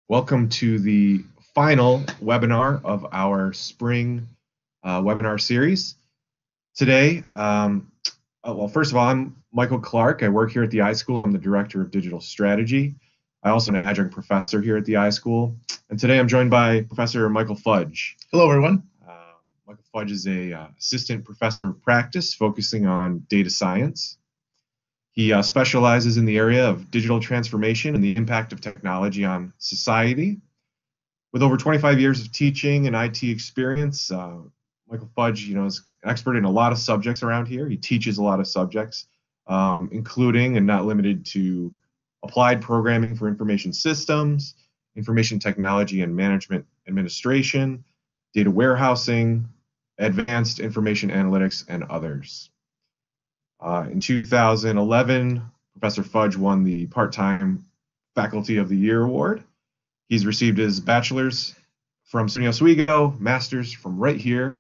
Welcome to the final webinar of our spring webinar series. Today, well, first of all, I'm Michael Clarke. I work here at the iSchool. I'm the Director of Digital Strategy. I also am an Adjunct Professor here at the iSchool. And today I'm joined by Professor Michael Fudge. Hello, everyone. Michael Fudge is a Assistant Professor of Practice focusing on data science. He specializes in the area of digital transformation and the impact of technology on society. With over 25 years of teaching and IT experience, Michael Fudge, is an expert in a lot of subjects around here. He teaches a lot of subjects, including and not limited to applied programming for information systems, information technology and management administration, data warehousing, advanced information analytics, and others. In 2011, Professor Fudge won the Part-Time Faculty of the Year Award. He's received his bachelor's from SUNY Oswego, master's from right here,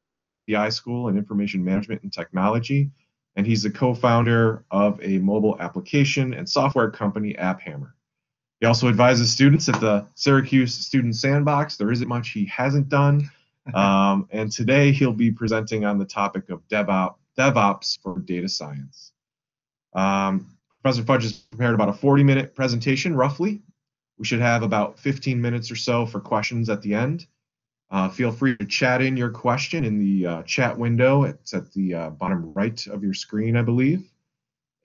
the iSchool in Information Management and Technology, and he's the co-founder of a mobile application and software company, AppHammer. He also advises students at the Syracuse Student Sandbox. There isn't much he hasn't done, and today he'll be presenting on the topic of DevOps for data science. Professor Fudge has prepared about a 40-minute presentation, roughly. We should have about 15 minutes or so for questions at the end. Feel free to chat in your question in the chat window. It's at the bottom right of your screen, I believe.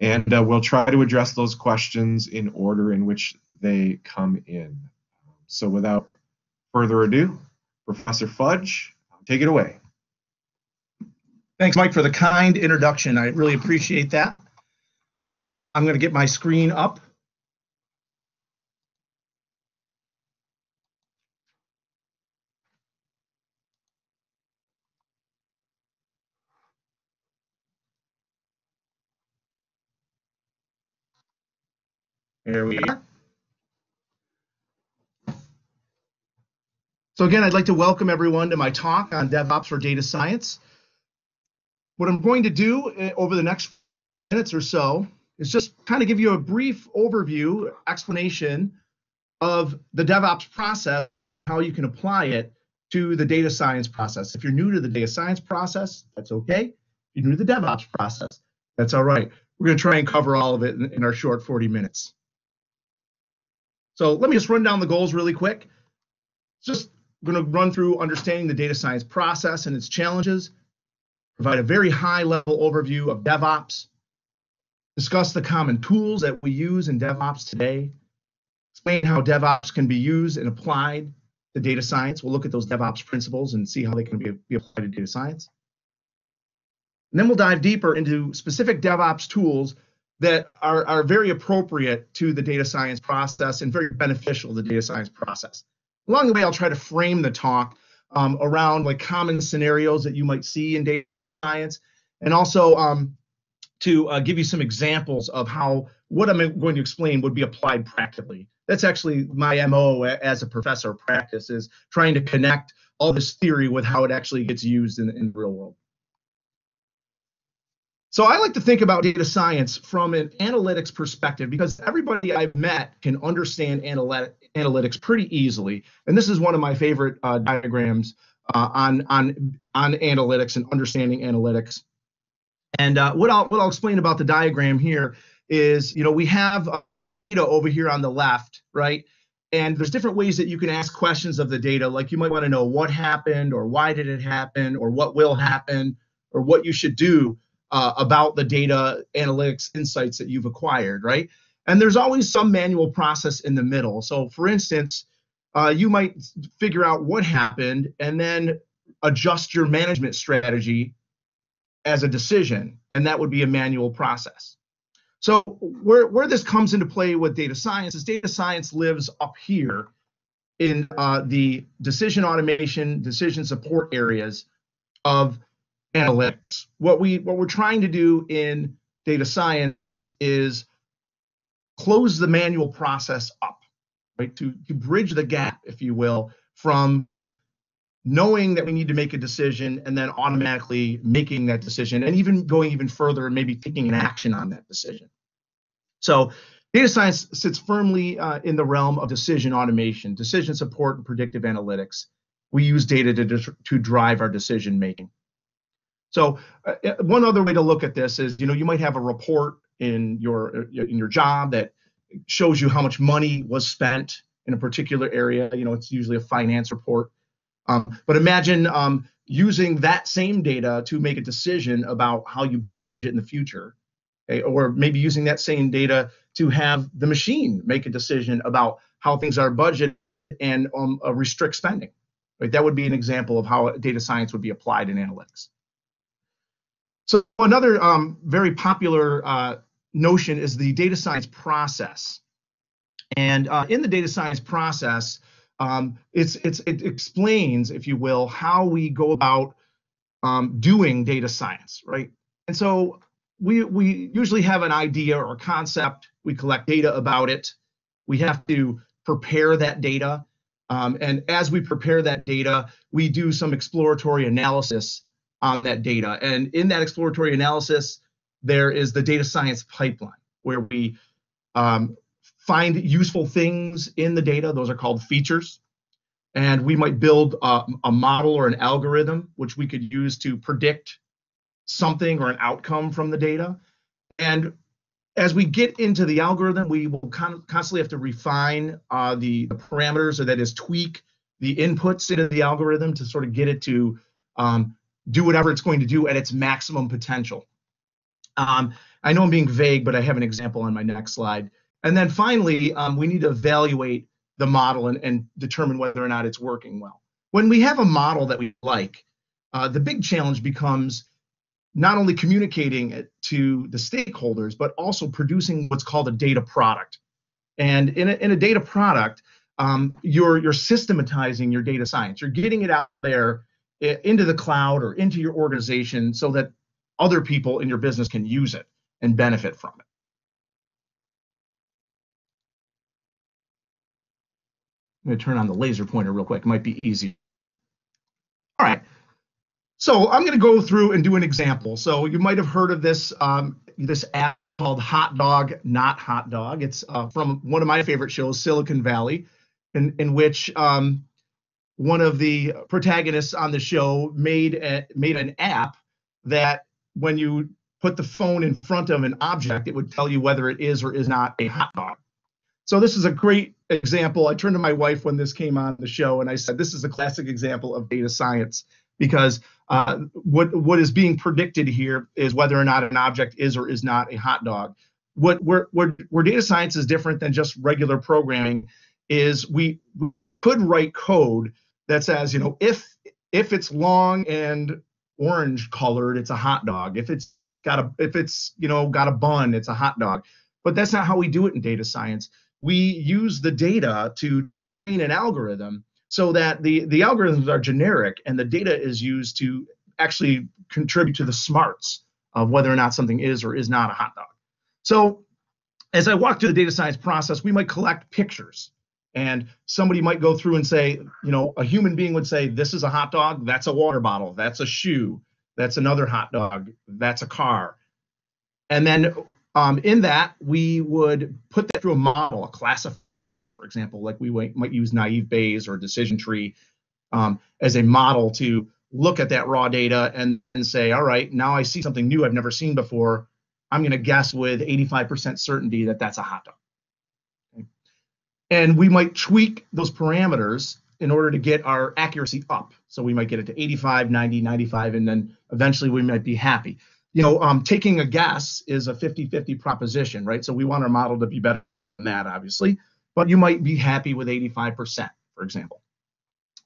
And we'll try to address those questions in order in which they come in. So without further ado, Professor Fudge, take it away. Thanks, Mike, for the kind introduction. I really appreciate that. I'm going to get my screen up. There we are. So again, I'd like to welcome everyone to my talk on DevOps for data science. What I'm going to do over the next minutes or so is just kind of give you a brief overview, explanation of the DevOps process, how you can apply it to the data science process. If you're new to the data science process, that's okay. If you're new to the DevOps process, that's all right. We're going to try and cover all of it in our short 40 minutes. So let me just run down the goals really quick. Just going to run through understanding the data science process and its challenges, provide a very high-level overview of DevOps, discuss the common tools that we use in DevOps today, explain how DevOps can be used and applied to data science. We'll look at those DevOps principles and see how they can be applied to data science. And then we'll dive deeper into specific DevOps tools that are very appropriate to the data science process and very beneficial to the data science process. Along the way, I'll try to frame the talk around like common scenarios that you might see in data science, and also to give you some examples of how what I'm going to explain would be applied practically. That's actually my MO as a professor of practice, is trying to connect all this theory with how it actually gets used in the real world. So I like to think about data science from an analytics perspective, because everybody I've met can understand analytics pretty easily. And this is one of my favorite diagrams on analytics and understanding analytics. And what I'll explain about the diagram here is, we have data over here on the left, right? And there's different ways that you can ask questions of the data. Like you might want to know what happened, or why did it happen, or what will happen, or what you should do about the data analytics insights that you've acquired, right? And there's always some manual process in the middle. So for instance, you might figure out what happened and then adjust your management strategy as a decision, and that would be a manual process. So where this comes into play with data science is data science lives up here in the decision automation, decision support areas of analytics. What we're trying to do in data science is close the manual process up, right? To bridge the gap, if you will, from knowing that we need to make a decision and then automatically making that decision, and even going even further and maybe taking an action on that decision. So Data science sits firmly in the realm of decision automation, decision support, and predictive analytics. We use data to drive our decision making. So one other way to look at this is, you might have a report in your job that shows you how much money was spent in a particular area. It's usually a finance report. But imagine using that same data to make a decision about how you budget in the future. Okay? Or maybe using that same data to have the machine make a decision about how things are budgeted and restrict spending. Right? That would be an example of how data science would be applied in analytics. So another very popular notion is the data science process. And in the data science process, it explains, if you will, how we go about doing data science, right? And so we usually have an idea or a concept. We collect data about it. We have to prepare that data. And as we prepare that data, we do some exploratory analysis on that data. And in that exploratory analysis, there is the data science pipeline, where we find useful things in the data. Those are called features. And we might build a model or an algorithm, which we could use to predict something or an outcome from the data. And as we get into the algorithm, we will constantly have to refine the parameters, or that is, tweak the inputs into the algorithm to sort of get it to do whatever it's going to do at its maximum potential. I know I'm being vague, but I have an example on my next slide. And then finally, we need to evaluate the model and determine whether or not it's working well. When we have a model that we like, the big challenge becomes not only communicating it to the stakeholders, but also producing what's called a data product. And in a data product, you're systematizing your data science. You're getting it out there into the cloud or into your organization so that other people in your business can use it and benefit from it. I'm going to turn on the laser pointer real quick. It might be easy. All right. So I'm going to go through and do an example. So you might have heard of this this app called Hotdog, not Hotdog. It's from one of my favorite shows, Silicon Valley, in which one of the protagonists on the show made an app that when you put the phone in front of an object, it would tell you whether it is or is not a hot dog. So this is a great example. I turned to my wife when this came on the show and I said, this is a classic example of data science, because what is being predicted here is whether or not an object is or is not a hot dog. Where data science is different than just regular programming is we could write code that says, if it's long and orange colored, it's a hot dog. If it's got a bun, it's a hot dog. But that's not how we do it in data science. We use the data to train an algorithm so that the algorithms are generic and the data is used to actually contribute to the smarts of whether or not something is or is not a hot dog. So as I walk through the data science process, we might collect pictures. And somebody might go through and say, a human being would say, this is a hot dog, that's a water bottle, that's a shoe, that's another hot dog, that's a car. And then in that, we would put that through a model, a classifier, for example, like we might use naive Bayes or decision tree as a model to look at that raw data and say, all right, now I see something new I've never seen before. I'm going to guess with 85% certainty that that's a hot dog. Okay. And we might tweak those parameters in order to get our accuracy up. So we might get it to 85, 90, 95, and then eventually we might be happy. Taking a guess is a 50-50 proposition, right? So we want our model to be better than that, obviously, but you might be happy with 85%, for example.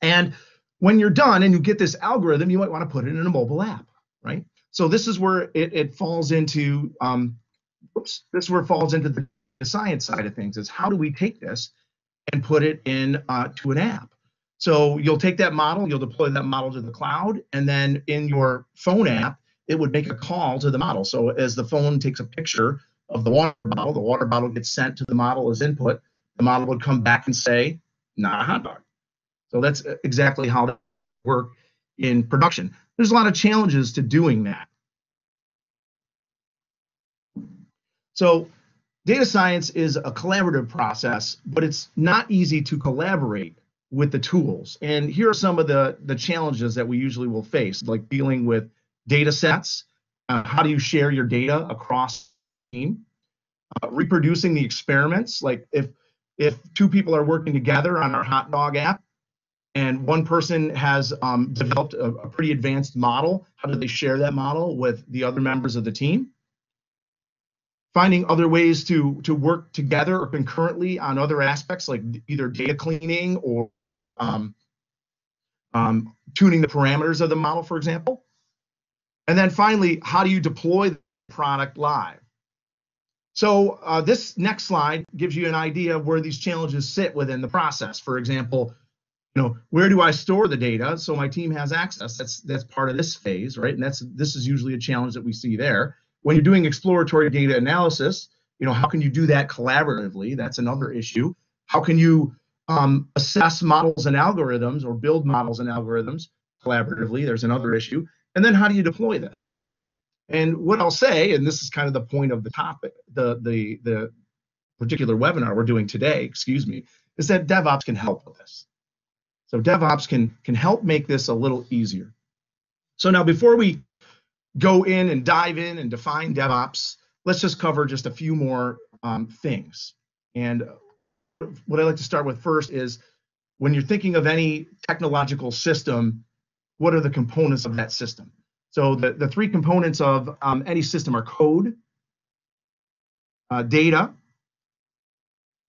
And when you're done and you get this algorithm, you might want to put it in a mobile app, right? So this is where it falls into, this is where it falls into the science side of things, is how do we take this and put it in to an app? So you'll take that model, you'll deploy that model to the cloud, and then in your phone app, it would make a call to the model. So as the phone takes a picture of the water bottle gets sent to the model as input. The model would come back and say, not a hot dog. So that's exactly how that works in production. There's a lot of challenges to doing that. So Data science is a collaborative process, but it's not easy to collaborate with the tools. And here are some of the challenges that we usually will face, like dealing with data sets. How do you share your data across the team? Reproducing the experiments, like if two people are working together on our Hotdog app and one person has developed a pretty advanced model, how do they share that model with the other members of the team? Finding other ways to work together or concurrently on other aspects, like either data cleaning or tuning the parameters of the model, for example. And then finally, how do you deploy the product live? So this next slide gives you an idea of where these challenges sit within the process. For example, where do I store the data so my team has access? That's part of this phase, right? And this is usually a challenge that we see there. When you're doing exploratory data analysis, how can you do that collaboratively? That's another issue. How can you assess models and algorithms or build models and algorithms collaboratively? There's another issue. And then how do you deploy that? And what I'll say, and this is kind of the point of the topic, the particular webinar we're doing today, excuse me, is that DevOps can help with this. So DevOps can help make this a little easier. So now before we go in and dive in and define DevOps, let's just cover just a few more things. And what I'd like to start with first is when you're thinking of any technological system, what are the components of that system? So the three components of any system are code, data,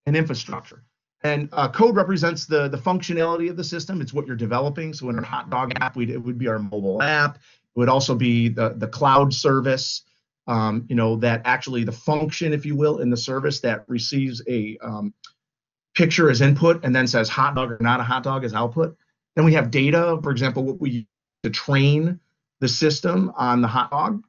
and infrastructure. And code represents the functionality of the system. It's what you're developing. So in our Hotdog app, it would be our mobile app. It would also be the cloud service, that actually the function, if you will, in the service that receives a picture as input and then says hot dog or not a hot dog as output. Then we have data, for example, what we use to train the system on the hot dog.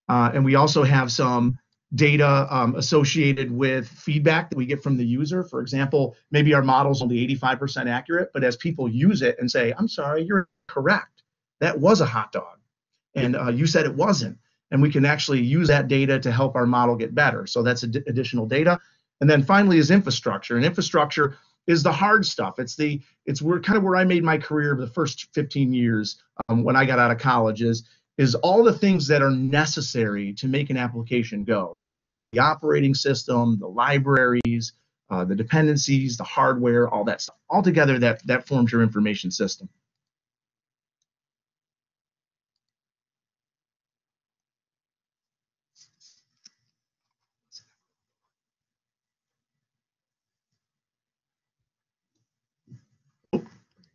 And we also have some data associated with feedback that we get from the user. For example, maybe our model's only 85% accurate, but as people use it and say, I'm sorry, you're correct. That was a hot dog. And you said it wasn't. And we can actually use that data to help our model get better. So that's additional data. And then finally is infrastructure. And infrastructure is the hard stuff. It's kind of where I made my career the first 15 years when I got out of college is all the things that are necessary to make an application go. The operating system, the libraries, the dependencies, the hardware, all that stuff. All together, that forms your information system.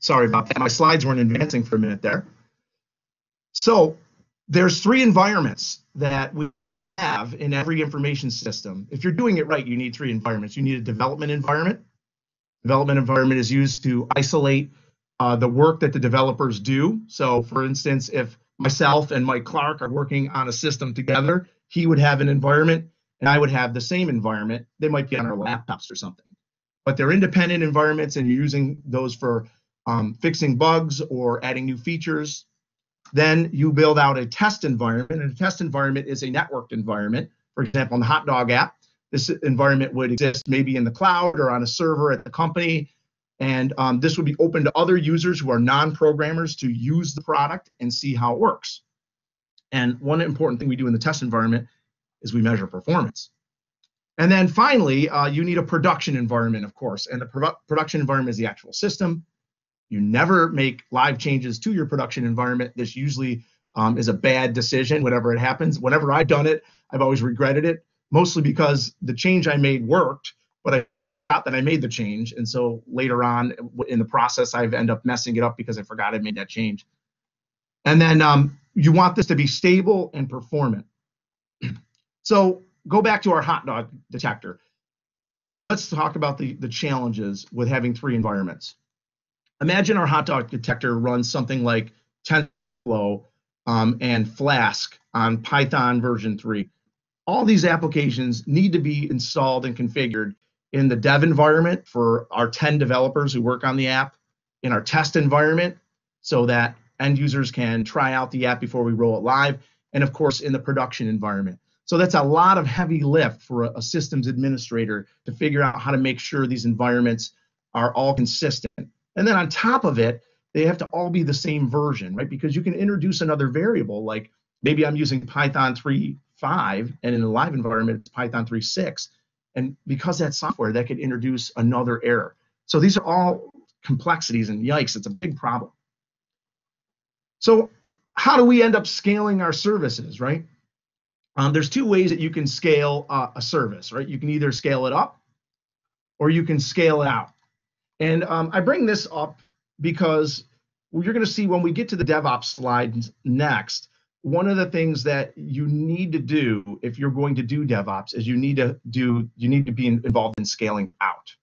Sorry about that. My slides weren't advancing for a minute there. So there's three environments that we have in every information system. If you're doing it right, you need three environments. You need a development environment. Development environment is used to isolate the work that the developers do. So for instance, if myself and Mike Clarke are working on a system together, he would have an environment and I would have the same environment. They might be on our laptops or something. But they're independent environments and you're using those for fixing bugs or adding new features. Then you build out a test environment, and a test environment is a networked environment. For example, in the Hotdog app, this environment would exist maybe in the cloud or on a server at the company, and this would be open to other users who are non-programmers to use the product and see how it works. And one important thing we do in the test environment is we measure performance. And then finally, you need a production environment, of course, and the production environment is the actual system. You never make live changes to your production environment. This usually is a bad decision whenever it happens. Whenever I've done it, I've always regretted it, mostly because the change I made worked, but I forgot that I made the change. And so later on in the process, I've ended up messing it up because I forgot I made that change. And then you want this to be stable and performant. So go back to our Hotdog detector. Let's talk about the challenges with having three environments. Imagine our Hotdog detector runs something like TensorFlow and Flask on Python version 3. All these applications need to be installed and configured in the dev environment for our 10 developers who work on the app, in our test environment so that end users can try out the app before we roll it live, and of course in the production environment. So that's a lot of heavy lift for a systems administrator to figure out how to make sure these environments are all consistent. And then on top of it, they have to all be the same version, right? Because you can introduce another variable, like maybe I'm using Python 3.5 and in a live environment, it's Python 3.6. And because that's software, that could introduce another error. So these are all complexities, and yikes, it's a big problem. So how do we end up scaling our services, right? There's two ways that you can scale a service, right? You can either scale it up or you can scale it out. And I bring this up because you're going to see when we get to the DevOps slides next, one of the things that you need to do if you're going to do DevOps is you need to be involved in scaling out.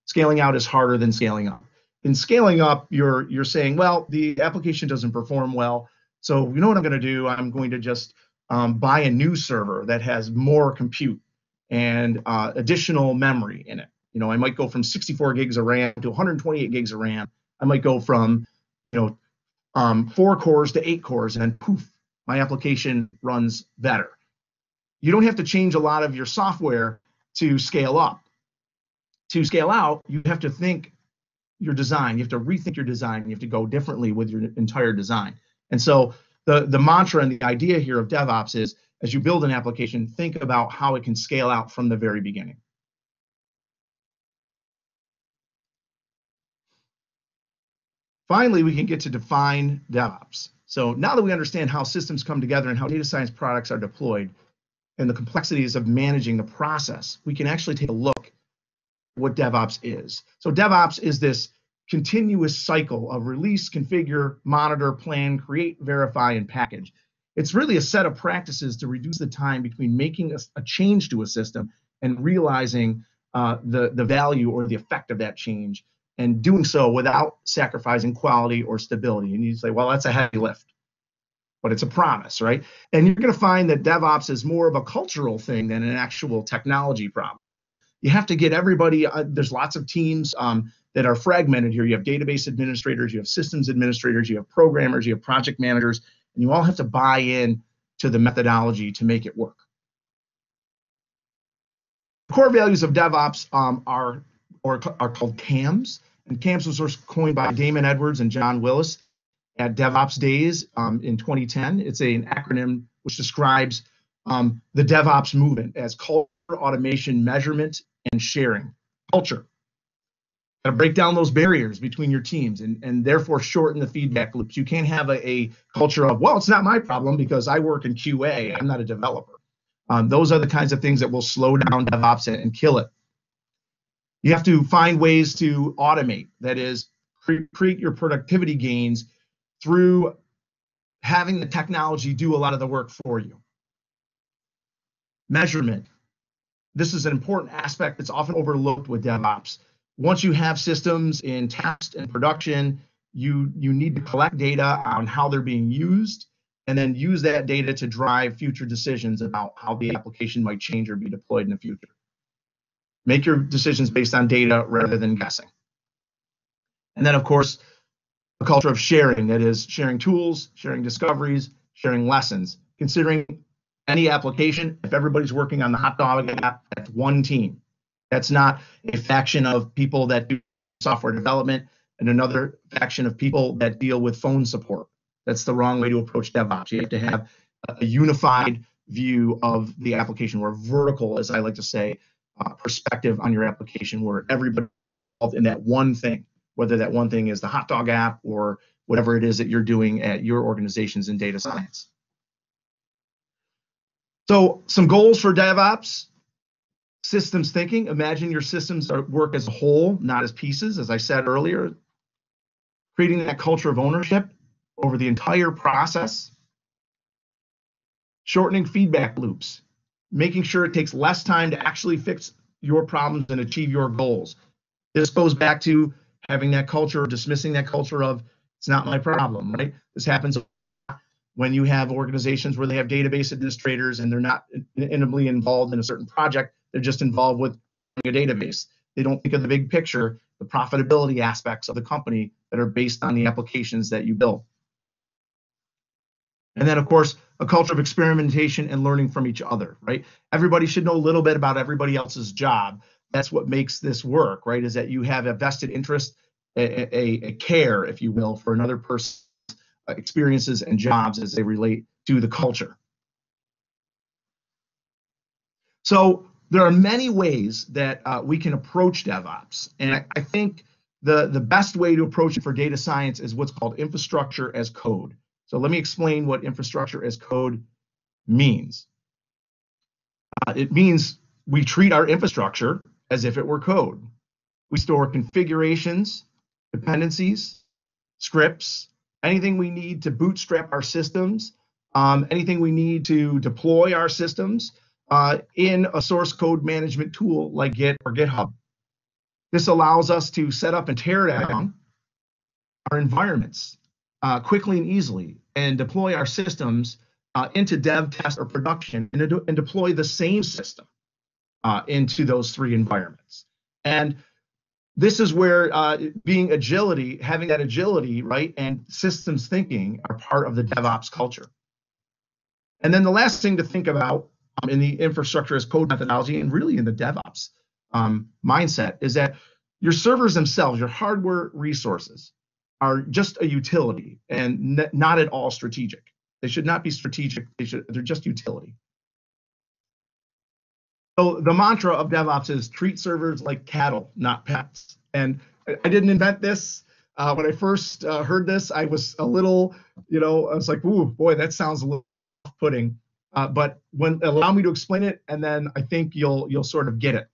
Scaling out is harder than scaling up. In scaling up, you're saying, well, the application doesn't perform well, so you know what I'm going to do? I'm going to just buy a new server that has more compute and additional memory in it. You know, I might go from 64 gigs of RAM to 128 gigs of RAM. I might go from, 4 cores to 8 cores, and then poof, my application runs better. You don't have to change a lot of your software to scale up. To scale out, you have to think your design. You have to rethink your design. You have to go differently with your entire design. And so the mantra and the idea here of DevOps is, as you build an application, think about how it can scale out from the very beginning. Finally, we can get to define DevOps. So now that we understand how systems come together and how data science products are deployed and the complexities of managing the process, we can actually take a look at what DevOps is. So DevOps is this continuous cycle of release, configure, monitor, plan, create, verify, and package. It's really a set of practices to reduce the time between making a change to a system and realizing the value or the effect of that change, and doing so without sacrificing quality or stability. And you say, well, that's a heavy lift, but it's a promise, right? And you're going to find that DevOps is more of a cultural thing than an actual technology problem. You have to get everybody, there's lots of teams that are fragmented here. You have database administrators, you have systems administrators, you have programmers, you have project managers, and you all have to buy in to the methodology to make it work. The core values of DevOps are called CAMs, and CAMs was first coined by Damon Edwards and John Willis at DevOps Days in 2010. It's an acronym which describes the DevOps movement as culture, automation, measurement, and sharing. Culture. Got to break down those barriers between your teams and therefore shorten the feedback loops. You can't have a culture of, well, it's not my problem because I work in QA, I'm not a developer. Those are the kinds of things that will slow down DevOps and kill it. You have to find ways to automate, that is, create your productivity gains through having the technology do a lot of the work for you. Measurement. This is an important aspect that's often overlooked with DevOps. Once you have systems in test and production, you need to collect data on how they're being used and then use that data to drive future decisions about how the application might change or be deployed in the future. Make your decisions based on data rather than guessing. And then, of course, a culture of sharing, that is, sharing tools, sharing discoveries, sharing lessons. Considering any application, if everybody's working on the Hotdog App, that's one team. That's not a faction of people that do software development and another faction of people that deal with phone support. That's the wrong way to approach DevOps. You have to have a unified view of the application, or vertical, as I like to say, perspective on your application, where everybody's involved in that one thing, whether that one thing is the Hotdog App or whatever it is that you're doing at your organizations in data science. So some goals for DevOps: systems thinking. Imagine your systems work as a whole, not as pieces, as I said earlier. Creating that culture of ownership over the entire process. Shortening feedback loops. Making sure it takes less time to actually fix your problems and achieve your goals. This goes back to having that culture, dismissing that culture of, it's not my problem, right? This happens when you have organizations where they have database administrators and they're not intimately involved in a certain project. They're just involved with a database. They don't think of the big picture, the profitability aspects of the company that are based on the applications that you build. And then, of course, a culture of experimentation and learning from each other, right? Everybody should know a little bit about everybody else's job. That's what makes this work, right? Is that you have a vested interest, a care, if you will, for another person's experiences and jobs as they relate to the culture. So there are many ways that we can approach DevOps. And I think the best way to approach it for data science is what's called infrastructure as code. So let me explain what infrastructure as code means. It means we treat our infrastructure as if it were code. We store configurations, dependencies, scripts, anything we need to bootstrap our systems, anything we need to deploy our systems in a source code management tool like Git or GitHub. This allows us to set up and tear down our environments quickly and easily and deploy our systems into dev, test, or production and deploy the same system into those three environments. And this is where having that agility, right, and systems thinking are part of the DevOps culture. And then the last thing to think about in the infrastructure as code methodology and really in the DevOps mindset is that your servers themselves, your hardware resources, are just a utility and not at all strategic. They should not be strategic. They're just utility. So the mantra of DevOps is treat servers like cattle, not pets. And I didn't invent this. When I first heard this, I was a little, I was like, ooh, boy, that sounds a little off-putting. But allow me to explain it, and then I think you'll sort of get it.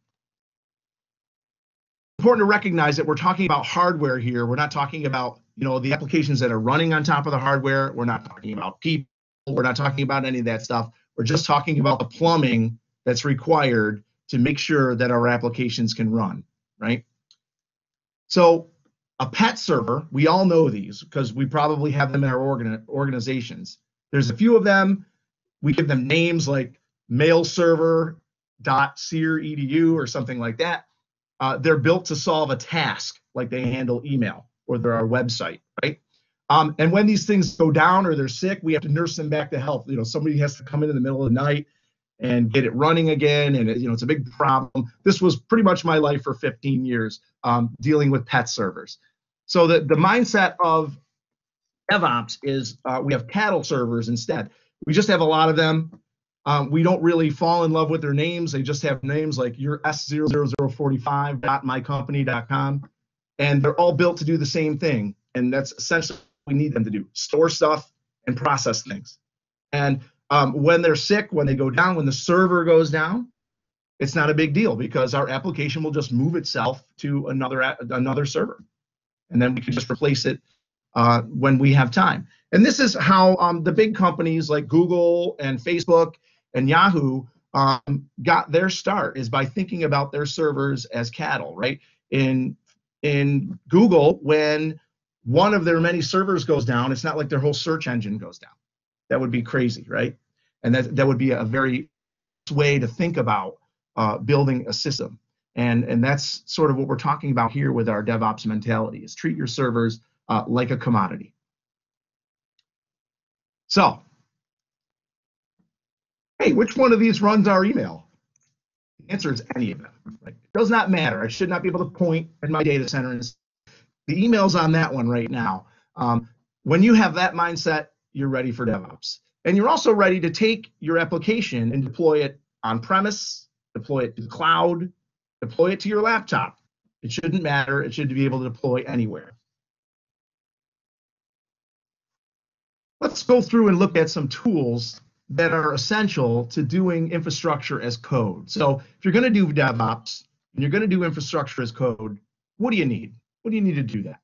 Important to recognize that we're talking about hardware here. We're not talking about the applications that are running on top of the hardware. We're not talking about people. We're not talking about any of that stuff. We're just talking about the plumbing that's required to make sure that our applications can run, right? So a pet server, we all know these because we probably have them in our organizations. There's a few of them. We give them names like mailserver.sear.edu or something like that. They're built to solve a task, like they handle email or they're our website, right? And when these things go down or they're sick, we have to nurse them back to health. Somebody has to come in the middle of the night and get it running again, and it's a big problem. This was pretty much my life for 15 years, dealing with pet servers. So the mindset of DevOps is we have cattle servers instead. We just have a lot of them. We don't really fall in love with their names. They just have names like your S00045.mycompany.com, and they're all built to do the same thing. And that's essentially what we need them to do: store stuff and process things. And when they're sick, when they go down, when the server goes down, it's not a big deal because our application will just move itself to another server, and then we can just replace it when we have time. And this is how the big companies like Google and Facebook and Yahoo got their start, is by thinking about their servers as cattle, right? In Google, when one of their many servers goes down, it's not like their whole search engine goes down. That would be crazy, right? And that would be a very way to think about building a system. And that's sort of what we're talking about here with our DevOps mentality, is treat your servers like a commodity. So, hey, which one of these runs our email? The answer is any of them. Right? It does not matter. I should not be able to point at my data center and say, the email's on that one right now. When you have that mindset, you're ready for DevOps. And you're also ready to take your application and deploy it on-premise, deploy it to the cloud, deploy it to your laptop. It shouldn't matter. It should be able to deploy anywhere. Let's go through and look at some tools that are essential to doing infrastructure as code. So if you're going to do DevOps and you're going to do infrastructure as code, what do you need? What do you need to do that?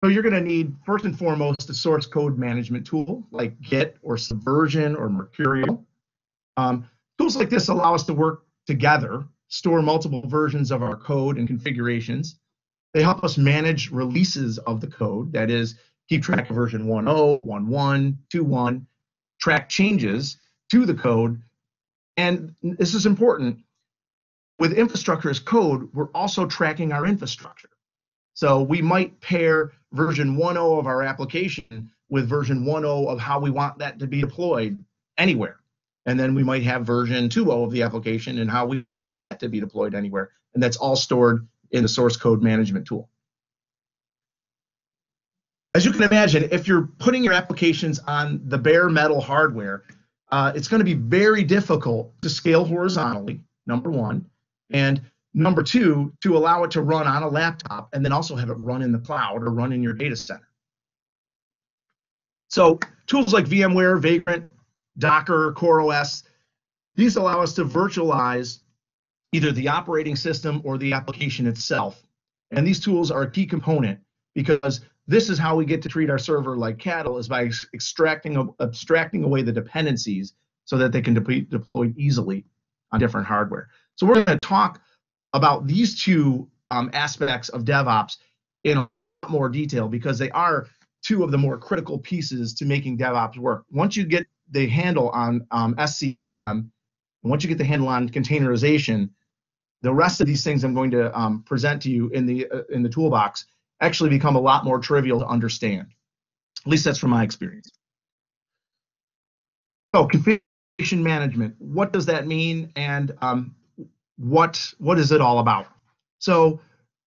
So you're going to need, first and foremost, a source code management tool like Git or Subversion or Mercurial. Tools like this allow us to work together, store multiple versions of our code and configurations. They help us manage releases of the code, that is, keep track of version 1.0, 1.1, 2.1, track changes to the code. And this is important. With infrastructure as code, we're also tracking our infrastructure. So we might pair version 1.0 of our application with version 1.0 of how we want that to be deployed anywhere. And then we might have version 2.0 of the application and how we want it to be deployed anywhere. And that's all stored in the source code management tool. As you can imagine, if you're putting your applications on the bare metal hardware, it's going to be very difficult to scale horizontally, number one, and number two, to allow it to run on a laptop and then also have it run in the cloud or run in your data center. So tools like VMware, Vagrant, Docker, CoreOS, these allow us to virtualize either the operating system or the application itself. And these tools are a key component because this is how we get to treat our server like cattle, is by abstracting away the dependencies so that they can be deployed easily on different hardware. So we're going to talk about these two aspects of DevOps in a lot more detail because they are two of the more critical pieces to making DevOps work. Once you get the handle on SCM, once you get the handle on containerization, the rest of these things I'm going to present to you in the toolbox actually become a lot more trivial to understand. At least that's from my experience. So configuration management, what does that mean, and what is it all about? So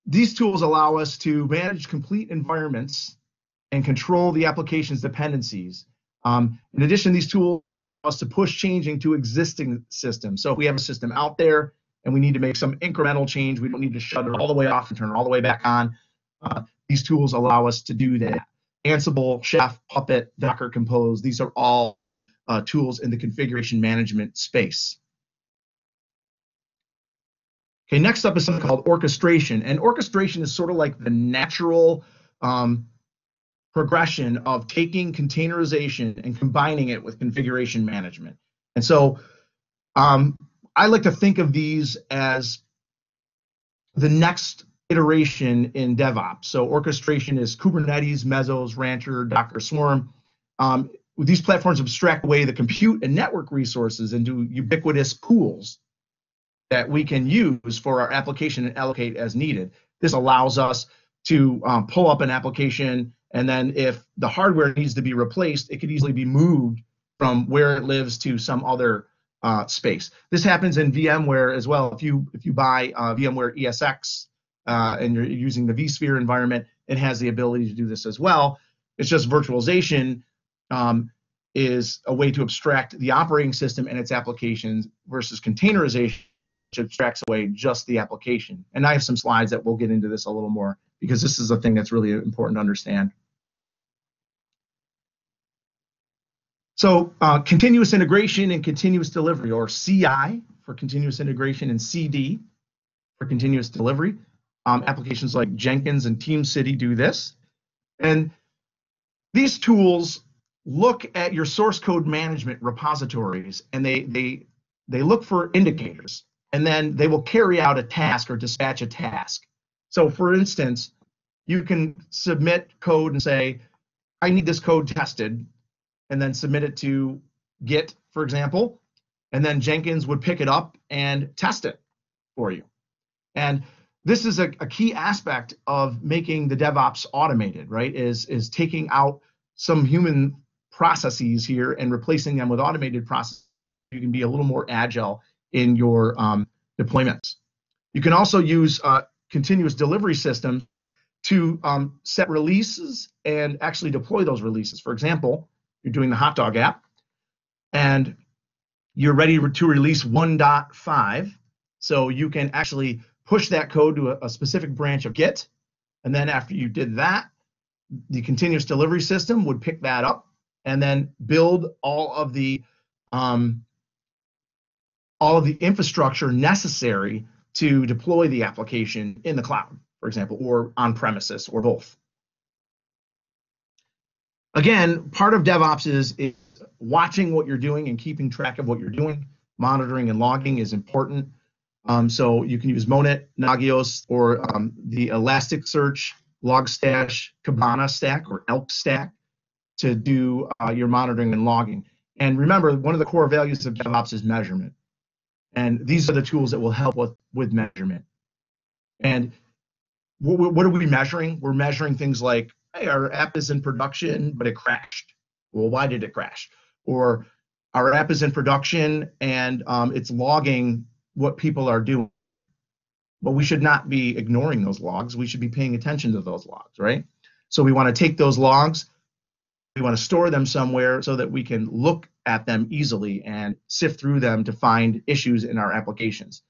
these tools allow us to manage complete environments and control the application's dependencies. In addition, these tools allow us to push changing to existing systems. So if we have a system out there and we need to make some incremental change, we don't need to shut it all the way off and turn it all the way back on. These tools allow us to do that. Ansible, Chef, Puppet, Docker Compose, these are all tools in the configuration management space. Okay, next up is something called orchestration. And orchestration is sort of like the natural progression of taking containerization and combining it with configuration management. And so I like to think of these as the next iteration in DevOps. So orchestration is Kubernetes, Mesos, Rancher, Docker Swarm. These platforms abstract away the compute and network resources into ubiquitous pools that we can use for our application and allocate as needed. This allows us to pull up an application, and then if the hardware needs to be replaced, it could easily be moved from where it lives to some other space. This happens in VMware as well. If you buy VMware ESX and you're using the vSphere environment, it has the ability to do this as well. It's just virtualization is a way to abstract the operating system and its applications versus containerization, which abstracts away just the application. And I have some slides that will get into this a little more because this is a thing that's really important to understand. So continuous integration and continuous delivery, or CI for continuous integration and CD for continuous delivery. Applications like Jenkins and TeamCity do this. And these tools look at your source code management repositories, and they look for indicators, and then they will carry out a task or dispatch a task. So for instance, you can submit code and say, I need this code tested, and then submit it to Git, for example, and then Jenkins would pick it up and test it for you. And this is a key aspect of making the DevOps automated, right? Is taking out some human processes here and replacing them with automated processes. You can be a little more agile in your deployments. You can also use continuous delivery systems to set releases and actually deploy those releases. For example, you're doing the Hotdog app and you're ready to release 1.5. So you can actually push that code to a specific branch of Git. And then after you did that, the continuous delivery system would pick that up and then build all of the infrastructure necessary to deploy the application in the cloud, for example, or on premises, or both. Again, part of DevOps is watching what you're doing and keeping track of what you're doing. Monitoring and logging is important. So you can use Monet, Nagios, or the Elasticsearch, Logstash, Kibana stack, or Elk stack to do your monitoring and logging. And remember, one of the core values of DevOps is measurement. And these are the tools that will help with measurement. And what are we measuring? We're measuring things like, hey, our app is in production, but it crashed. Well, why did it crash? Or our app is in production and it's logging what people are doing. But we should not be ignoring those logs. We should be paying attention to those logs, right? So we want to take those logs, we want to store them somewhere so that we can look at them easily and sift through them to find issues in our applications.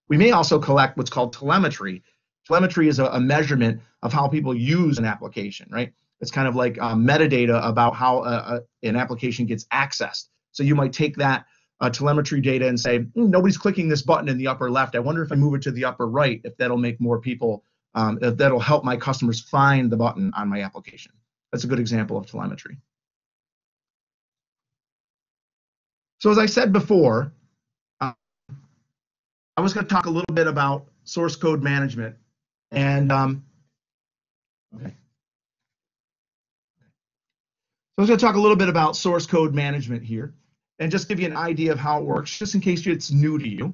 We may also collect what's called telemetry. Telemetry is a measurement of how people use an application, right? It's kind of like metadata about how an application gets accessed. So you might take that telemetry data and say, nobody's clicking this button in the upper left. I wonder if I move it to the upper right, if that'll make more people, if that'll help my customers find the button on my application. That's a good example of telemetry. So as I said before, I was going to talk a little bit about source code management. And okay. So I was going to talk a little bit about source code management here and just give you an idea of how it works, just in case it's new to you.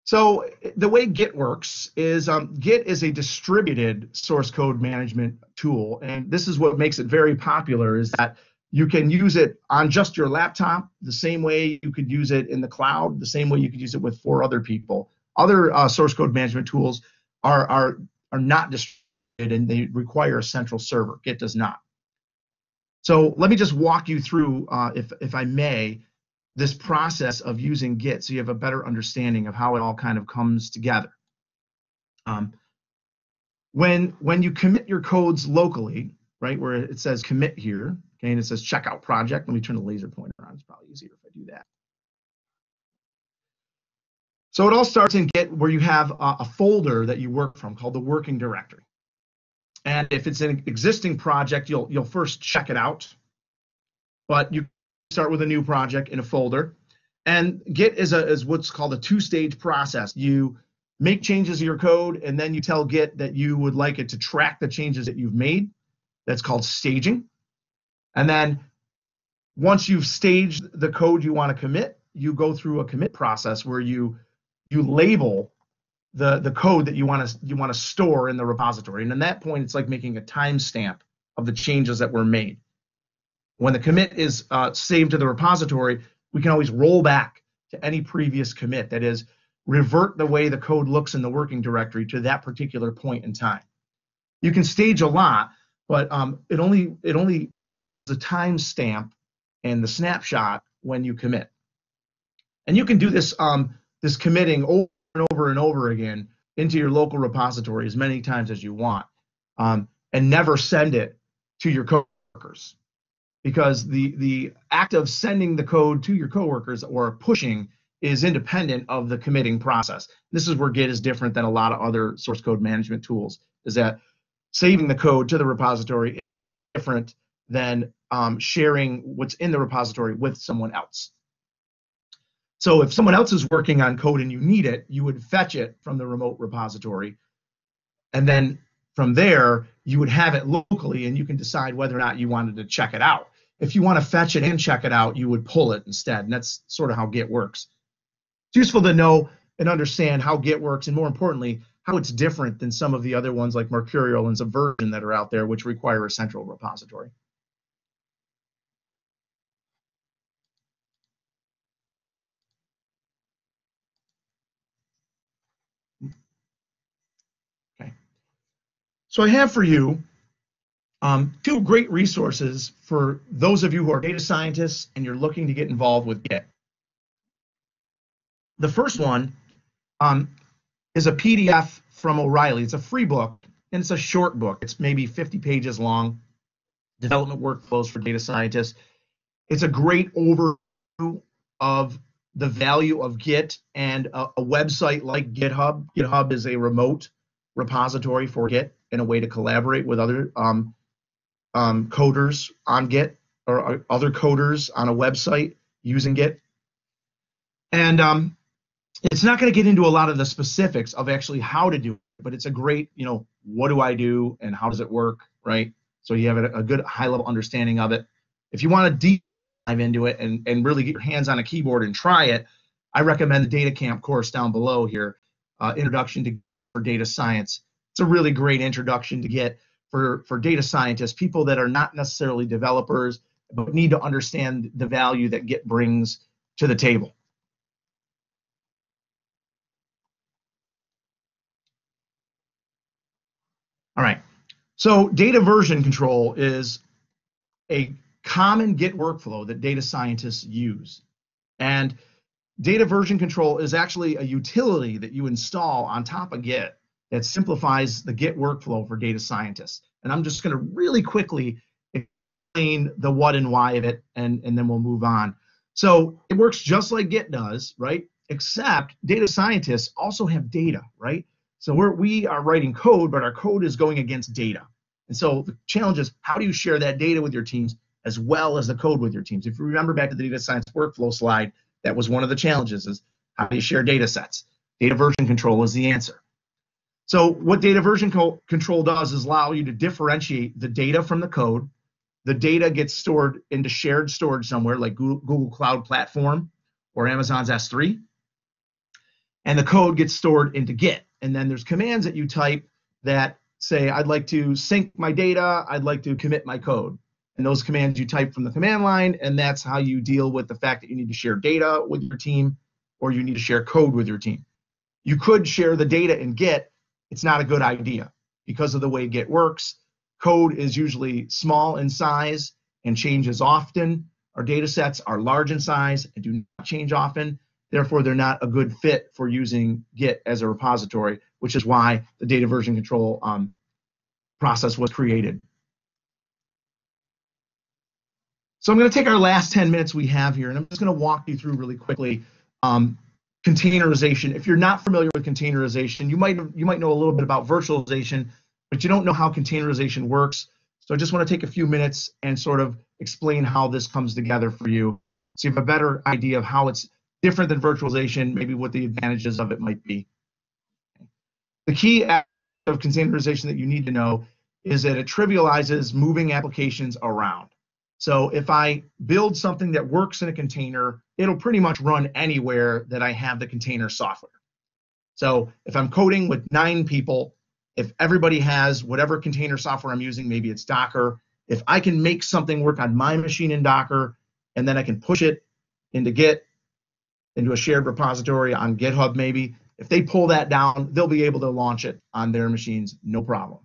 So the way Git works is Git is a distributed source code management tool. And this is what makes it very popular, is that you can use it on just your laptop the same way you could use it in the cloud, the same way you could use it with 4 other people. Other source code management tools are not distributed and they require a central server. Git does not. So let me just walk you through, if I may, this process of using Git so you have a better understanding of how it all kind of comes together. When you commit your codes locally, right, where it says commit here, okay, and it says checkout project. Let me turn the laser pointer on. It's probably easier if I do that. So it all starts in Git where you have a folder that you work from called the working directory. And if it's an existing project, you'll first check it out, but you start with a new project in a folder. And Git is what's called a 2-stage process. You make changes to your code, and then you tell Git that you would like it to track the changes that you've made. That's called staging. And then once you've staged the code you want to commit, you go through a commit process where you label the code that you want to store in the repository. And at that point, it's like making a timestamp of the changes that were made. When the commit is saved to the repository, we can always roll back to any previous commit. That is, revert the way the code looks in the working directory to that particular point in time. You can stage a lot, but it only is a timestamp and the snapshot when you commit. And you can do this this committing over and over and over again into your local repository as many times as you want, and never send it to your coworkers, because the act of sending the code to your coworkers or pushing is independent of the committing process. This is where Git is different than a lot of other source code management tools, is that saving the code to the repository is different than sharing what's in the repository with someone else. So if someone else is working on code and you need it, you would fetch it from the remote repository. And then from there, you would have it locally and you can decide whether or not you wanted to check it out. If you want to fetch it and check it out, you would pull it instead. And that's sort of how Git works. It's useful to know and understand how Git works, and more importantly, how it's different than some of the other ones like Mercurial and Subversion that are out there, which require a central repository. Okay. So I have for you 2 great resources for those of you who are data scientists and you're looking to get involved with Git. The first one is a PDF from O'Reilly. It's a free book, and it's a short book. It's maybe 50 pages long, Development Workflows for Data Scientists. It's a great overview of the value of Git and a website like GitHub. GitHub is a remote repository for Git and a way to collaborate with other coders on Git or other coders on a website using Git. And it's not going to get into a lot of the specifics of actually how to do it, but it's a great, what do I do and how does it work, right? So you have a good high-level understanding of it. If you want to deep dive into it and really get your hands on a keyboard and try it, I recommend the Data Camp course down below here, Introduction to Data Science. It's a really great introduction to get for data scientists, people that are not necessarily developers, but need to understand the value that Git brings to the table. All right, so data version control is a common Git workflow that data scientists use. And data version control is actually a utility that you install on top of Git that simplifies the Git workflow for data scientists. And I'm just going to really quickly explain the what and why of it, and then we'll move on. So it works just like Git does, right? Except data scientists also have data, right? So we are writing code, but our code is going against data. And so the challenge is, how do you share that data with your teams as well as the code with your teams? If you remember back to the data science workflow slide, that was one of the challenges, is how do you share data sets? Data version control is the answer. So what data version control does is allow you to differentiate the data from the code. The data gets stored into shared storage somewhere like Google Cloud Platform or Amazon's S3. And the code gets stored into Git. And then there's commands that you type that say, I'd like to sync my data, I'd like to commit my code. And those commands you type from the command line, and that's how you deal with the fact that you need to share data with your team or you need to share code with your team. You could share the data in Git. It's not a good idea because of the way Git works. Code is usually small in size and changes often. Our data sets are large in size and do not change often. Therefore, they're not a good fit for using Git as a repository, which is why the data version control process was created. So I'm going to take our last 10 minutes we have here, and I'm just going to walk you through really quickly containerization. If you're not familiar with containerization, you might know a little bit about virtualization, but you don't know how containerization works. So I just want to take a few minutes and sort of explain how this comes together for you, so you have a better idea of how it's different than virtualization, maybe what the advantages of it might be. The key aspect of containerization that you need to know is that it trivializes moving applications around. So if I build something that works in a container, it'll pretty much run anywhere that I have the container software. So if I'm coding with 9 people, if everybody has whatever container software I'm using, maybe it's Docker, if I can make something work on my machine in Docker, and then I can push it into Git, into a shared repository on GitHub maybe, if they pull that down, they'll be able to launch it on their machines, no problem.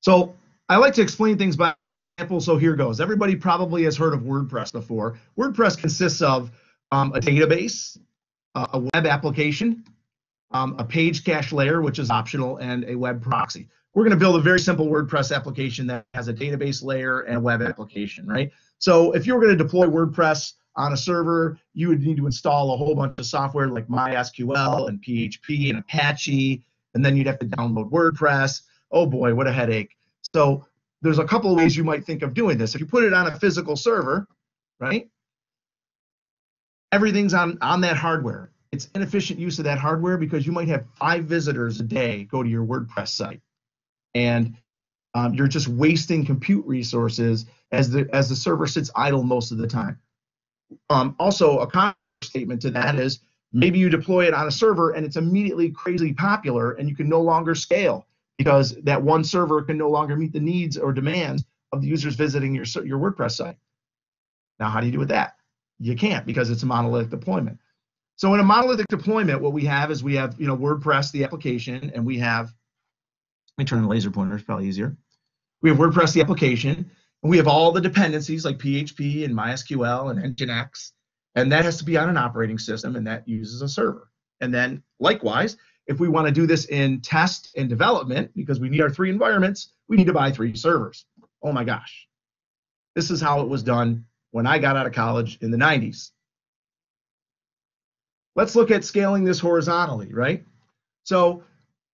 So I like to explain things by example, so here goes. Everybody probably has heard of WordPress before. WordPress consists of a database, a web application, a page cache layer, which is optional, and a web proxy. We're going to build a very simple WordPress application that has a database layer and a web application, right? So if you were going to deploy WordPress on a server, you would need to install a whole bunch of software like MySQL and PHP and Apache, and then you'd have to download WordPress. Oh boy, what a headache. So there's a couple of ways you might think of doing this. If you put it on a physical server, right, everything's on that hardware. It's inefficient use of that hardware because you might have 5 visitors a day go to your WordPress site. And you're just wasting compute resources as the server sits idle most of the time. Also, a counter statement to that is maybe you deploy it on a server and it's immediately crazy popular and you can no longer scale because that one server can no longer meet the needs or demands of the users visiting your WordPress site. Now, how do you do with that? You can't, because it's a monolithic deployment. So in a monolithic deployment, what we have is we have WordPress, the application, and we have, let me turn the laser pointer, it's probably easier. We have WordPress, the application, and we have all the dependencies like PHP and MySQL and Nginx, and that has to be on an operating system, and that uses a server. And then likewise, if we want to do this in test and development, because we need our 3 environments, we need to buy 3 servers. Oh my gosh. This is how it was done when I got out of college in the 90s. Let's look at scaling this horizontally, right? So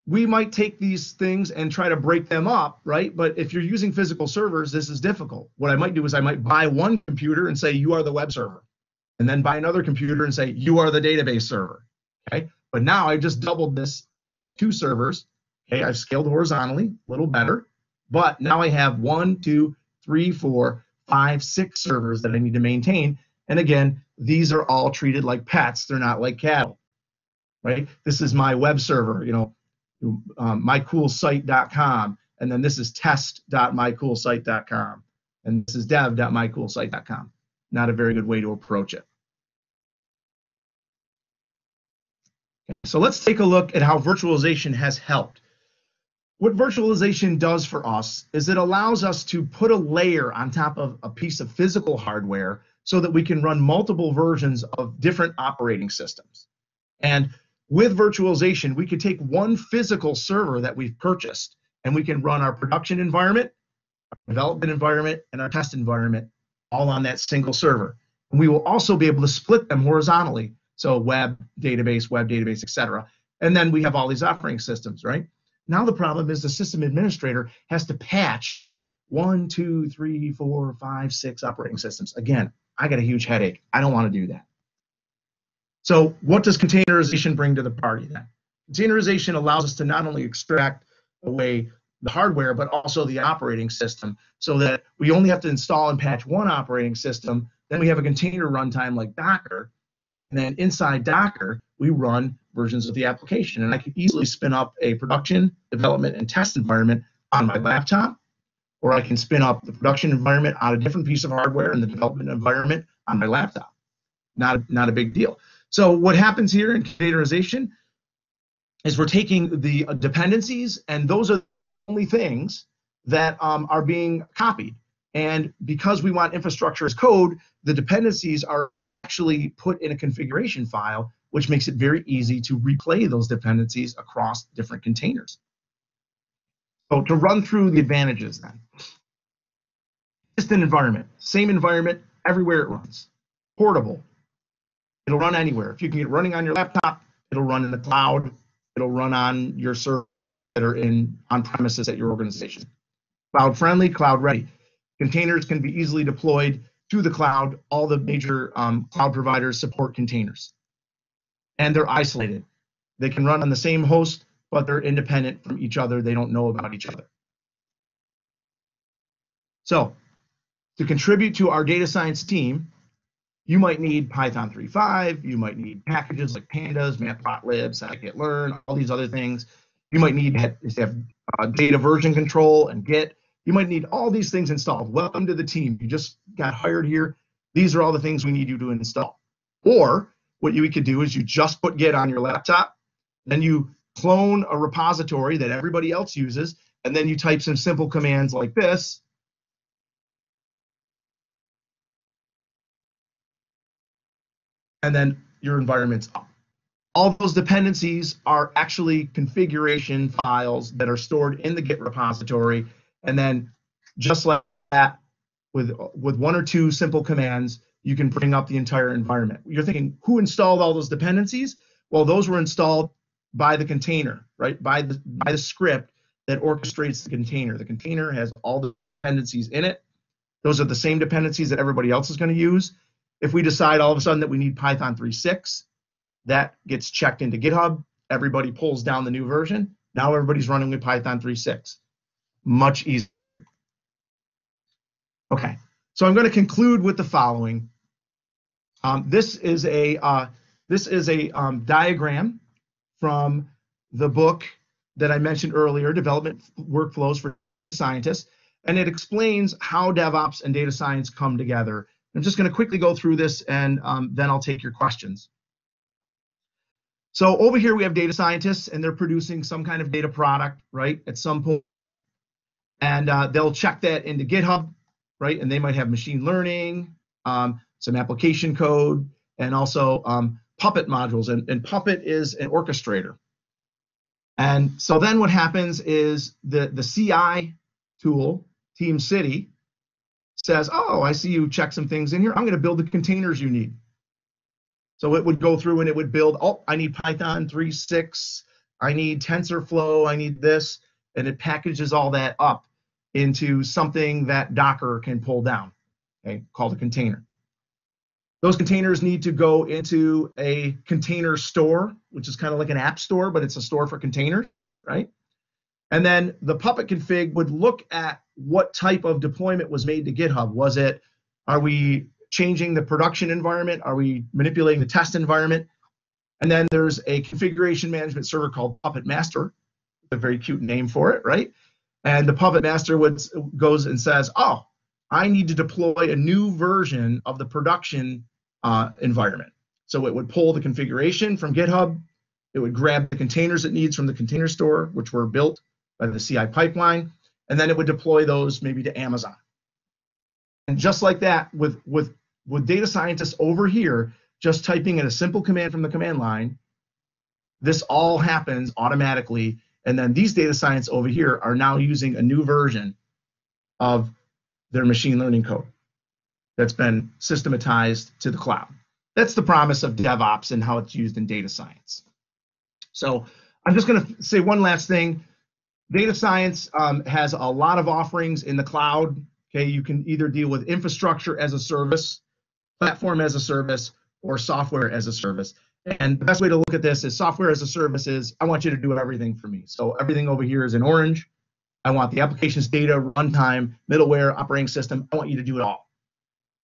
we might take these things and try to break them up, right? But if you're using physical servers, this is difficult. What I might do is I might buy one computer and say, you are the web server, and then buy another computer and say, you are the database server, okay? But now I just doubled this 2 servers, okay? I've scaled horizontally, a little better, but now I have 1, 2, 3, 4, 5, 6 servers that I need to maintain. And again, these are all treated like pets. They're not like cattle, right? This is my web server, mycoolsite.com, and then this is test.mycoolsite.com, and this is dev.mycoolsite.com. Not a very good way to approach it. So let's take a look at how virtualization has helped. What virtualization does for us is it allows us to put a layer on top of a piece of physical hardware so that we can run multiple versions of different operating systems. And with virtualization, we could take one physical server that we've purchased and we can run our production environment, our development environment, and our test environment all on that single server. And we will also be able to split them horizontally. So web database, etc. And then we have all these operating systems, right? Now the problem is the system administrator has to patch 1, 2, 3, 4, 5, 6 operating systems. Again, I got a huge headache. I don't want to do that. So what does containerization bring to the party then? Containerization allows us to not only extract away the hardware, but also the operating system so that we only have to install and patch one operating system. Then we have a container runtime like Docker. And then inside Docker, we run versions of the application. And I can easily spin up a production, development, and test environment on my laptop, or I can spin up the production environment on a different piece of hardware and the development environment on my laptop. Not a big deal. So what happens here in containerization is we're taking the dependencies, and those are the only things that are being copied. And because we want infrastructure as code, the dependencies are actually put in a configuration file, which makes it very easy to replay those dependencies across different containers. So to run through the advantages then. Just an environment, same environment everywhere it runs. Portable, it'll run anywhere. If you can get it running on your laptop, it'll run in the cloud, it'll run on your servers that are on premises at your organization. Cloud friendly, cloud ready. Containers can be easily deployed to the cloud. All the major cloud providers support containers. And they're isolated. They can run on the same host, but they're independent from each other. They don't know about each other. So to contribute to our data science team, you might need Python 3.5, you might need packages like pandas, matplotlib, scikit-learn, all these other things. You might need to have data version control and Git. You might need all these things installed. Welcome to the team. You just got hired here. These are all the things we need you to install. Or what we could do is you just put Git on your laptop, then you clone a repository that everybody else uses, and then you type some simple commands like this. And then your environment's up. All those dependencies are actually configuration files that are stored in the Git repository. And then just like that, with one or two simple commands, you can bring up the entire environment. You're thinking, who installed all those dependencies? Well, those were installed by the container, right? By the script that orchestrates the container. The container has all the dependencies in it. Those are the same dependencies that everybody else is going to use. If we decide all of a sudden that we need Python 3.6, that gets checked into GitHub. Everybody pulls down the new version. Now everybody's running with Python 3.6. Much easier. Okay, so I'm going to conclude with the following. This is a diagram from the book that I mentioned earlier, Development Workflows for Scientists, and it explains how DevOps and data science come together. I'm just going to quickly go through this, and then I'll take your questions. So over here we have data scientists, and they're producing some kind of data product, right, at some point. And they'll check that into GitHub, right? And they might have machine learning, some application code, and also Puppet modules. And Puppet is an orchestrator. And so then what happens is the CI tool, Team City, says, oh, I see you check some things in here. I'm going to build the containers you need. So it would go through and it would build, oh, I need Python 3.6, I need TensorFlow, I need this, and it packages all that up into something that Docker can pull down, okay, called a container. Those containers need to go into a container store, which is kind of like an app store, but it's a store for containers, right? And then the Puppet config would look at what type of deployment was made to GitHub. Was it, are we changing the production environment? Are we manipulating the test environment? And then there's a configuration management server called Puppet Master a very cute name for it, right? And the puppet master goes and says, oh, I need to deploy a new version of the production environment. So it would pull the configuration from GitHub. It would grab the containers it needs from the container store, which were built by the CI pipeline, and then it would deploy those maybe to Amazon. And just like that, with data scientists over here, just typing in a simple command from the command line, this all happens automatically. And then these data scientists over here are now using a new version of their machine learning code that's been systematized to the cloud. That's the promise of DevOps and how it's used in data science. So I'm just going to say one last thing. Data science has a lot of offerings in the cloud. Okay, you can either deal with infrastructure as a service, platform as a service, or software as a service. And the best way to look at this is software as a service is, I want you to do everything for me. So everything over here is in orange. I want the application's data, runtime, middleware, operating system. I want you to do it all.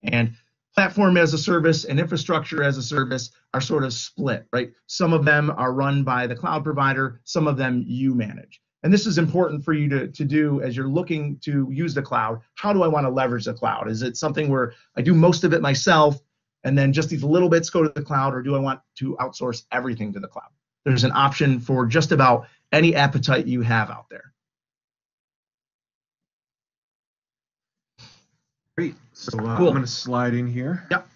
And platform as a service and infrastructure as a service are sort of split, right? Some of them are run by the cloud provider, some of them you manage. And this is important for you to do as you're looking to use the cloud. How do I want to leverage the cloud? Is it something where I do most of it myself and then just these little bits go to the cloud, or do I want to outsource everything to the cloud? There's an option for just about any appetite you have out there. Great. So Cool. I'm going to slide in here. Yep.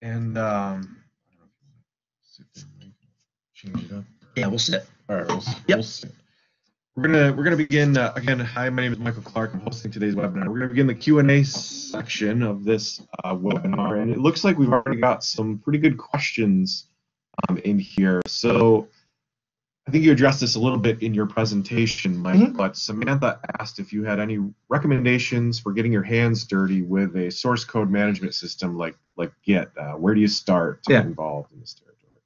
And I don't know if you want to sit there and change it up. Yeah, we'll sit. All right, Yep. we'll sit. We're gonna begin again. Hi, my name is Michael Clarke. I'm hosting today's webinar. We're gonna begin the Q&A section of this webinar, and it looks like we've already got some pretty good questions in here. So I think you addressed this a little bit in your presentation, Mike, but Samantha asked if you had any recommendations for getting your hands dirty with a source code management system like Git. Where do you start to get involved in this territory?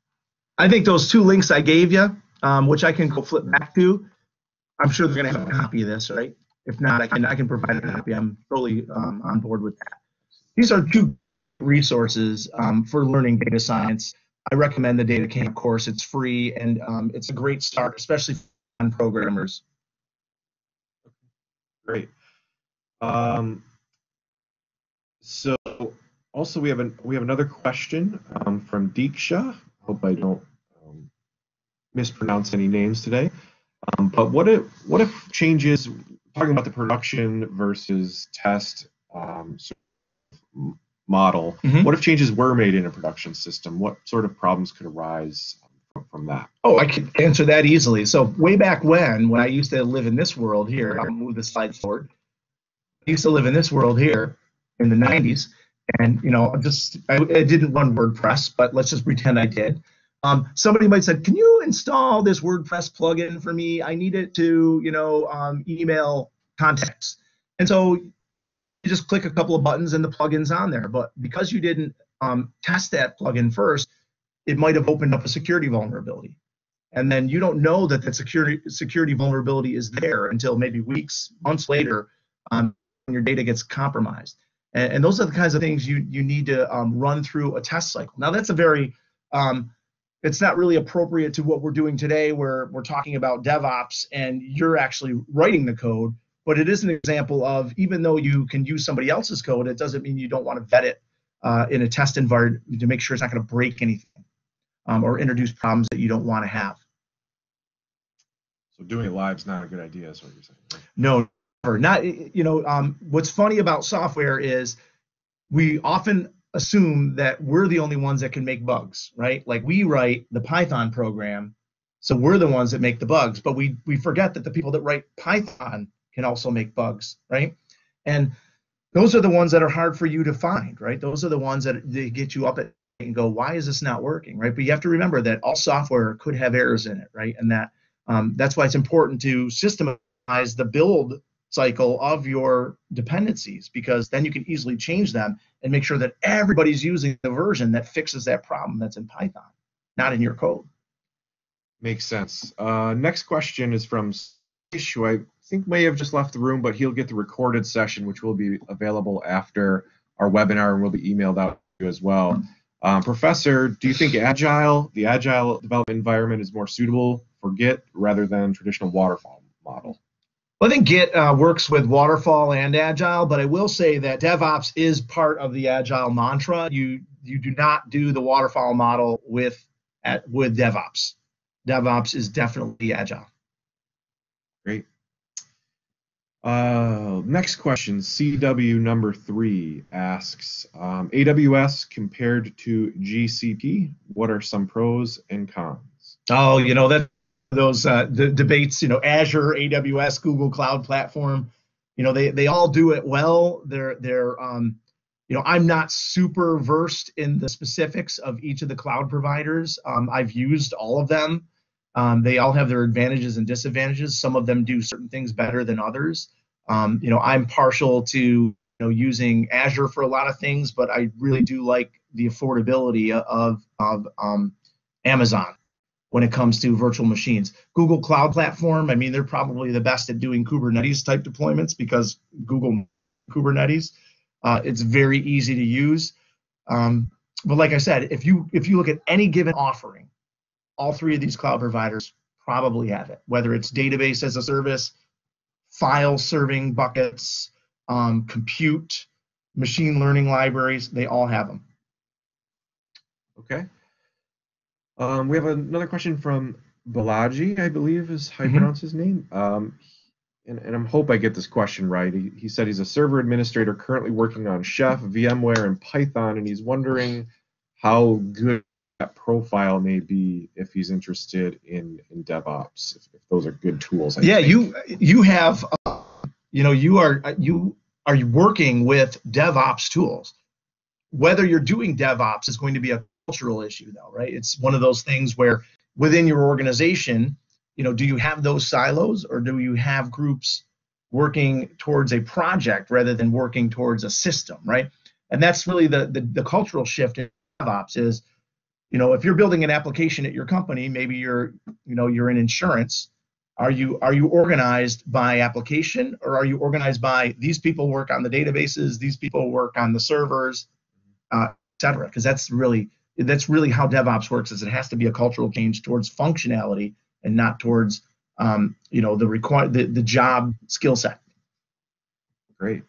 I think those two links I gave you, which I can go flip back to, I'm sure they're going to have a copy of this, right? If not, I can provide a copy. I'm totally on board with that. These are two resources for learning data science. I recommend the Data Camp course. It's free, and it's a great start, especially for non-programmers. Great. So also we have another question from Deeksha. Hope I don't mispronounce any names today. But what if changes, talking about the production versus test model, what if changes were made in a production system? What sort of problems could arise from that? Oh, I can answer that easily. So way back when I used to live in this world here, I'll move the slide forward. I used to live in this world here in the 90s, and I didn't run WordPress, but let's just pretend I did. Somebody might say, can you install this WordPress plugin for me? I need it to, email contacts. And so you just click a couple of buttons and the plugin's on there. But because you didn't test that plugin first, it might have opened up a security vulnerability. And then you don't know that security vulnerability is there until maybe weeks, months later, when your data gets compromised. And those are the kinds of things you need to run through a test cycle. Now, that's a very it's not really appropriate to what we're doing today, where we're talking about DevOps and you're actually writing the code, but it is an example of, even though you can use somebody else's code, it doesn't mean you don't want to vet it in a test environment to make sure it's not going to break anything or introduce problems that you don't want to have. So doing it live is not a good idea, is what you're saying, right? No, not. What's funny about software is we often assume that we're the only ones that can make bugs, right? Like, we write the Python program, so we're the ones that make the bugs, but we forget that the people that write Python can also make bugs, right? And those are the ones that are hard for you to find, right? Those are the ones that they get you up at and go, why is this not working, right? But you have to remember that all software could have errors in it, right? And that's why it's important to systemize the build cycle of your dependencies, because then you can easily change them and make sure that everybody's using the version that fixes that problem that's in Python, not in your code. Makes sense. Next question is from Satish, who I think may have just left the room, but he'll get the recorded session, which will be available after our webinar and will be emailed out to you as well. Professor, do you think the agile development environment is more suitable for Git rather than traditional waterfall model? Well, I think Git works with waterfall and agile, but I will say that DevOps is part of the agile mantra. You do not do the waterfall model with DevOps. DevOps is definitely agile. Great. Next question, CW number 3 asks, AWS compared to GCP, what are some pros and cons? Oh, that those the debates, Azure, AWS, Google Cloud Platform, they all do it well. They're I'm not super versed in the specifics of each of the cloud providers. I've used all of them. They all have their advantages and disadvantages. Some of them do certain things better than others. I'm partial to using Azure for a lot of things, but I really do like the affordability of Amazon when it comes to virtual machines. Google Cloud Platform, they're probably the best at doing Kubernetes type deployments because Google Kubernetes, it's very easy to use. But like I said, if you look at any given offering, all three of these cloud providers probably have it, whether it's database as a service, file serving buckets, compute, machine learning libraries, they all have them. Okay. We have another question from Balaji, I believe is how you pronounce his name. And I hope I get this question right. He said he's a server administrator currently working on Chef, VMware, and Python, and he's wondering how good that profile may be if he's interested in DevOps, if those are good tools. Yeah, you have, you are working with DevOps tools. Whether you're doing DevOps is going to be a cultural issue, though, right? It's one of those things where within your organization, do you have those silos, or do you have groups working towards a project rather than working towards a system, right? And that's really the cultural shift in DevOps is, if you're building an application at your company, maybe you're in insurance. Are you organized by application, or are you organized by these people work on the databases, these people work on the servers, et cetera? Because that's really how DevOps works. Is it has to be a cultural change towards functionality and not towards the job skill set. Great.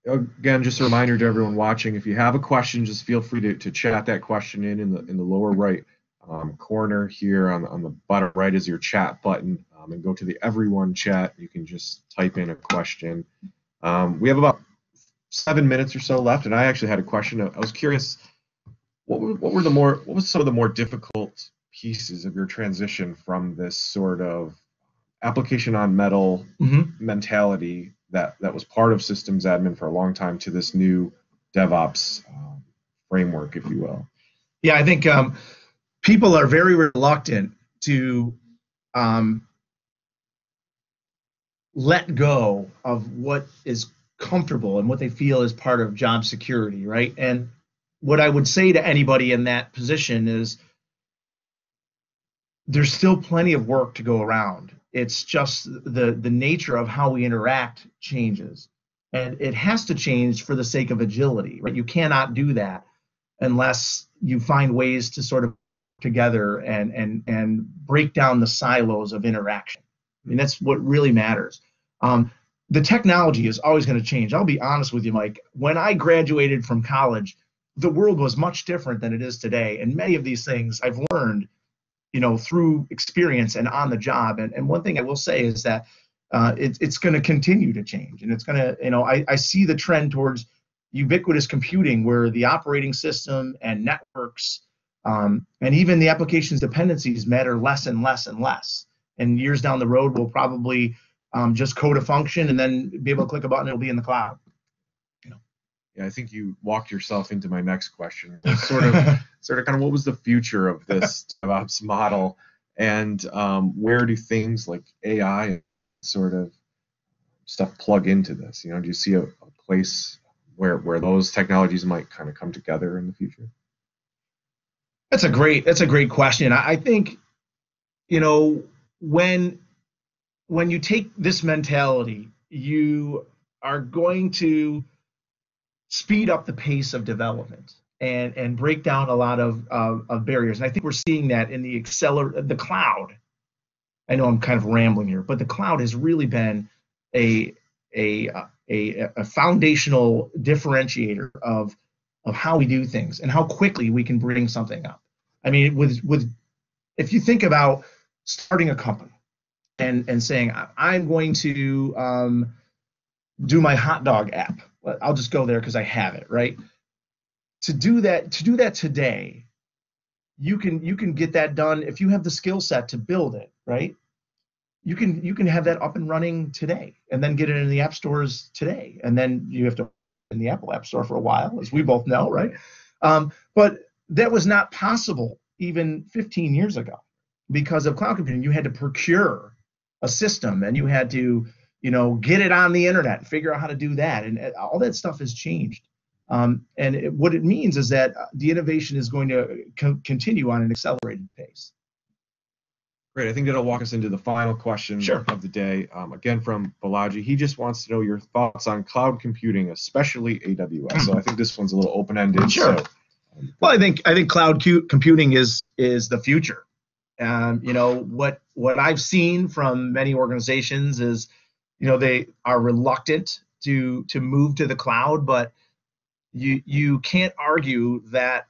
Again, just a reminder to everyone watching: if you have a question, just feel free to chat that question in the lower right corner here on the bottom right is your chat button, and go to the everyone chat. You can just type in a question. We have about 7 minutes or so left, and I actually had a question. I was curious, what was some of the more difficult pieces of your transition from this sort of application on metal mentality that was part of systems admin for a long time to this new DevOps framework, if you will? Yeah, I think people are very reluctant to let go of what is comfortable and what they feel is part of job security, right? And what I would say to anybody in that position is there's still plenty of work to go around. It's just the nature of how we interact changes. And it has to change for the sake of agility, right? You cannot do that unless you find ways to sort of together and break down the silos of interaction. That's what really matters. The technology is always going to change. I'll be honest with you, Mike. When I graduated from college, the world was much different than it is today. And many of these things I've learned through experience and on the job. And one thing I will say is that it's going to continue to change. And it's going to, I see the trend towards ubiquitous computing where the operating system and networks and even the application's dependencies matter less and less and less. And years down the road, we'll probably just code a function and then be able to click a button, it'll be in the cloud. Yeah, I think you walked yourself into my next question. Sort of kind of what was the future of this DevOps model, and where do things like AI and sort of stuff plug into this? Do you see a place where those technologies might kind of come together in the future? That's a great question. I think, when you take this mentality, you are going to speed up the pace of development. and break down a lot of barriers. And I think we're seeing that in the cloud. I know I'm kind of rambling here, but the cloud has really been a foundational differentiator of how we do things and how quickly we can bring something up. I mean, if you think about starting a company and saying, I'm going to do my Hotdog app. I'll just go there because I have it, right? To do that today, you can get that done if you have the skill set to build it, right? You can have that up and running today, and then get it in the app stores today, and then you have to in the Apple App Store for a while, as we both know, right? But that was not possible even 15 years ago because of cloud computing. You had to procure a system, and you had to, get it on the internet and figure out how to do that, and all that stuff has changed. What it means is that the innovation is going to continue on an accelerated pace. Great. I think that'll walk us into the final question of the day. Again, from Balaji. He just wants to know your thoughts on cloud computing, especially AWS. So I think this one's a little open-ended. Sure. So, well, I think cloud computing is the future. What I've seen from many organizations is, they are reluctant to move to the cloud, but you can't argue that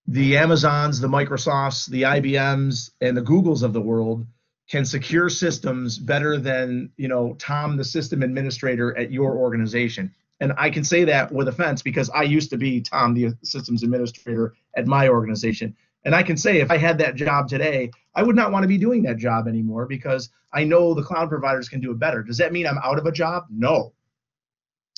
the Amazons, the Microsofts, the IBMs, and the Googles of the world can secure systems better than, Tom, the system administrator at your organization. And I can say that with offense because I used to be Tom, the systems administrator at my organization. And I can say if I had that job today, I would not want to be doing that job anymore because I know the cloud providers can do it better. Does that mean I'm out of a job? No.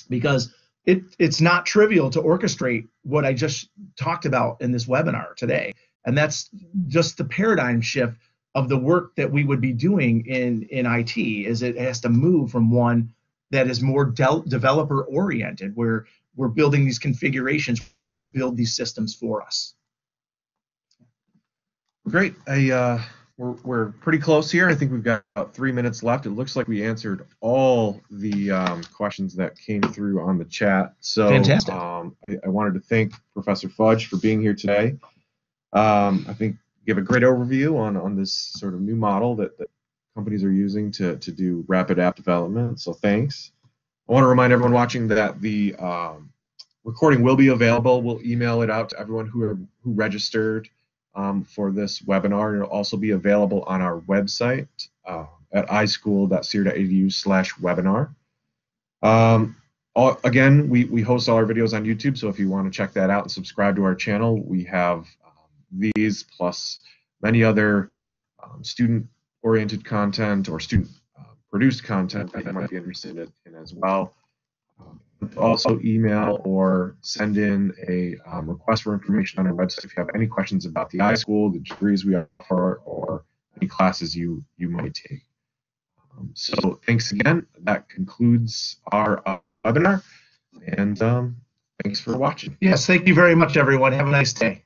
Because it's not trivial to orchestrate what I just talked about in this webinar today. And that's just the paradigm shift of the work that we would be doing in IT, is it has to move from one that is more developer oriented, where we're building these configurations, build these systems for us. Great. We're pretty close here. I think we've got about 3 minutes left. It looks like we answered all the questions that came through on the chat. So fantastic. I wanted to thank Professor Fudge for being here today. I think you have a great overview on this sort of new model that companies are using to do rapid app development. So thanks. I want to remind everyone watching that the recording will be available. We'll email it out to everyone who registered for this webinar. It'll also be available on our website at ischool.syr.edu/webinar. Again, we host all our videos on YouTube, so if you want to check that out and subscribe to our channel, we have these plus many other student-oriented content or student-produced content that you might be interested in as well. Also email or send in a request for information on our website if you have any questions about the iSchool, the degrees we offer, or any classes you might take. So thanks again. That concludes our webinar, and thanks for watching. Yes, thank you very much, everyone. Have a nice day.